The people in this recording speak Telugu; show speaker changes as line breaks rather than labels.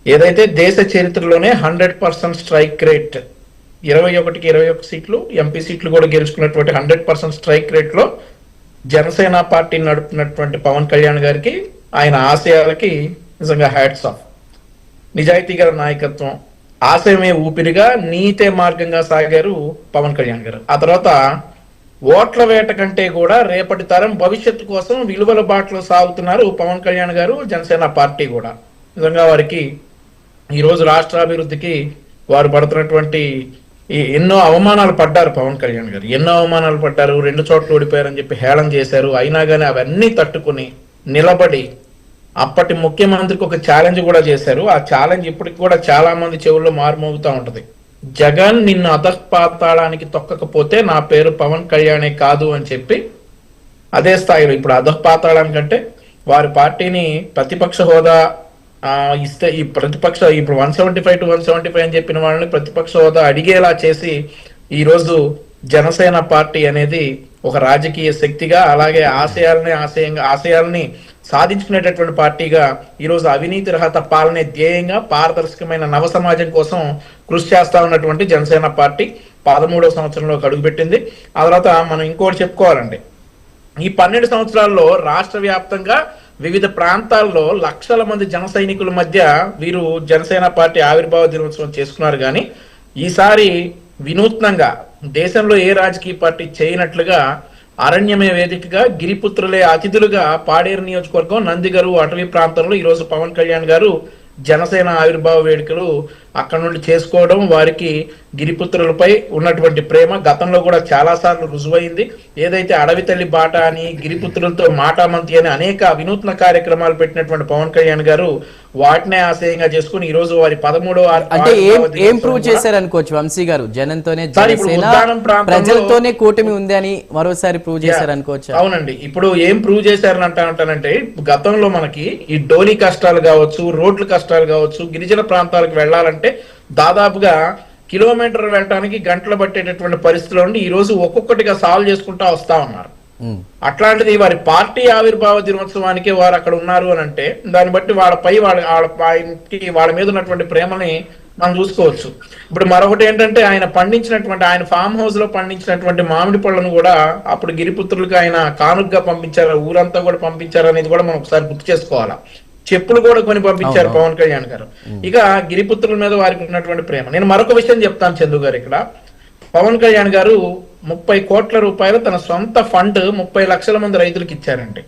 ఏదైతే దేశ చరిత్రలోనే 100% స్ట్రైక్ రేట్ 21కి 21 సీట్లు ఎంపీ సీట్లు కూడా గెలుచుకున్నటువంటి 100% స్ట్రైక్ రేట్ లో జనసేన పార్టీని నడుపుతున్నటువంటి పవన్ కళ్యాణ్ గారికి ఆయన ఆశయాలకి నిజంగా హ్యాట్స్ ఆఫ్. నిజాయితీ గల నాయకత్వం, ఆశయమే ఊపిరిగా నీతే మార్గంగా సాగారు పవన్ కళ్యాణ్ గారు. ఆ తర్వాత ఓట్ల వేట కంటే కూడా రేపటి తరం భవిష్యత్తు కోసం విలువల బాటలో సాగుతున్నారు పవన్ కళ్యాణ్ గారు, జనసేన పార్టీ కూడా. నిజంగా వారికి ఈరోజు రాష్ట్రాభివృద్ధికి వారు పడుతున్నటువంటి ఎన్నో అవమానాలు పడ్డారు పవన్ కళ్యాణ్ గారు, ఎన్నో అవమానాలు పడ్డారు. 2 చోట్ల ఓడిపోయారని చెప్పి హేళన చేశారు. అయినా కానీ అవన్నీ తట్టుకుని నిలబడి అప్పటి ముఖ్యమంత్రికి ఒక ఛాలెంజ్ కూడా చేశారు. ఆ ఛాలెంజ్ ఇప్పటికి కూడా చాలా మంది చెవుల్లో మారుమోగుతూ ఉంటది. జగన్ నిన్ను అధపాతాళానికి తొక్కకపోతే నా పేరు పవన్ కళ్యాణే కాదు అని చెప్పి అదే స్థాయిలో ఇప్పుడు అధపాతాళానికంటే వారి పార్టీని ప్రతిపక్ష హోదా ఇస్తే ఈ ప్రతిపక్ష ఇప్పుడు 175 to 175 అని చెప్పిన వాళ్ళని ప్రతిపక్ష హోదా అడిగేలా చేసి ఈరోజు జనసేన పార్టీ అనేది ఒక రాజకీయ శక్తిగా, అలాగే ఆశయాల్ని సాధించుకునేటటువంటి పార్టీగా ఈరోజు అవినీతి రహిత పాలనే ధ్యేయంగా పారదర్శకమైన నవ సమాజం కోసం కృషి చేస్తా ఉన్నటువంటి జనసేన పార్టీ 13వ సంవత్సరంలోకి అడుగుపెట్టింది. ఆ తర్వాత మనం ఇంకోటి చెప్పుకోవాలండి, ఈ 12 సంవత్సరాల్లో రాష్ట్ర వ్యాప్తంగా వివిధ ప్రాంతాల్లో లక్షల మంది జన సైనికుల మధ్య వీరు జనసేన పార్టీ ఆవిర్భావ దినోత్సవం చేసుకున్నారు. కానీ ఈసారి వినూత్నంగా దేశంలో ఏ రాజకీయ పార్టీ చేయనట్లుగా అరణ్యమే వేదికగా, గిరిపుత్రులే అతిథులుగా పాడేరు నియోజకవర్గం నందిగరు అటవీ ప్రాంతంలో ఈరోజు పవన్ కళ్యాణ్ గారు జనసేన ఆవిర్భావ వేడుకలు అక్కడ నుండి చేసుకోవడం, వారికి గిరిపుత్రులపై ఉన్నటువంటి ప్రేమ గతంలో కూడా చాలా సార్లు రుజువైంది. ఏదైతే అడవి తల్లి బాట అని, గిరిపుత్రులతో మాటామంతి అని అనేక వినూత్న కార్యక్రమాలు పెట్టినటువంటి పవన్ కళ్యాణ్ గారు వాటినే ఆశయంగా చేసుకుని ఈ రోజు వారి 13వ
అంటే ఏం ప్రూవ్ చేశారు అనుకోవచ్చు వంశీ గారు, జనంతోనే ప్రజలతోనే కూటమి ఉంది అని మరోసారి ప్రూవ్ చేశారు అనుకోవచ్చు.
అవునండి, ఇప్పుడు ఏం ప్రూవ్ చేశారని అంటానంటే గతంలో మనకి ఈ డోలీ కష్టాలు కావచ్చు, రోడ్ల కష్టాలు కావచ్చు, గిరిజన ప్రాంతాలకు వెళ్ళాలంటే దాదాపుగా కిలోమీటర్ వెళ్ళడానికి గంటలు పట్టేటటువంటి పరిస్థితిలో ఉండి ఈ రోజు ఒక్కొక్కటిగా సాల్వ్ చేసుకుంటా వస్తా ఉన్నారు. అట్లాంటిది వారి పార్టీ ఆవిర్భావ దినోత్సవానికి వారు అక్కడ ఉన్నారు అని అంటే దాన్ని బట్టి వాళ్ళపై వాళ్ళ మీద ఉన్నటువంటి ప్రేమని మనం చూసుకోవచ్చు. ఇప్పుడు మరొకటి ఏంటంటే ఆయన ఫామ్ హౌస్ లో పండించినటువంటి మామిడి పళ్ళను కూడా అప్పుడు గిరిపుత్రులకు ఆయన కానుకగా పంపించారు, ఊరంతా కూడా పంపించారు అనేది కూడా మనం ఒకసారి గుర్తు చేసుకోవాలా. చెప్పులు కూడా కొని పంపించారు పవన్ కళ్యాణ్ గారు. ఇక గిరిపుత్రుల మీద వారికి ఉన్నటువంటి ప్రేమ. నేను మరొక విషయం చెప్తాను చందు గారు, ఇక్కడ పవన్ కళ్యాణ్ గారు 30 కోట్ల రూపాయలు తన సొంత ఫండ్ 30 లక్షల మంది రైతులకు ఇచ్చారండి.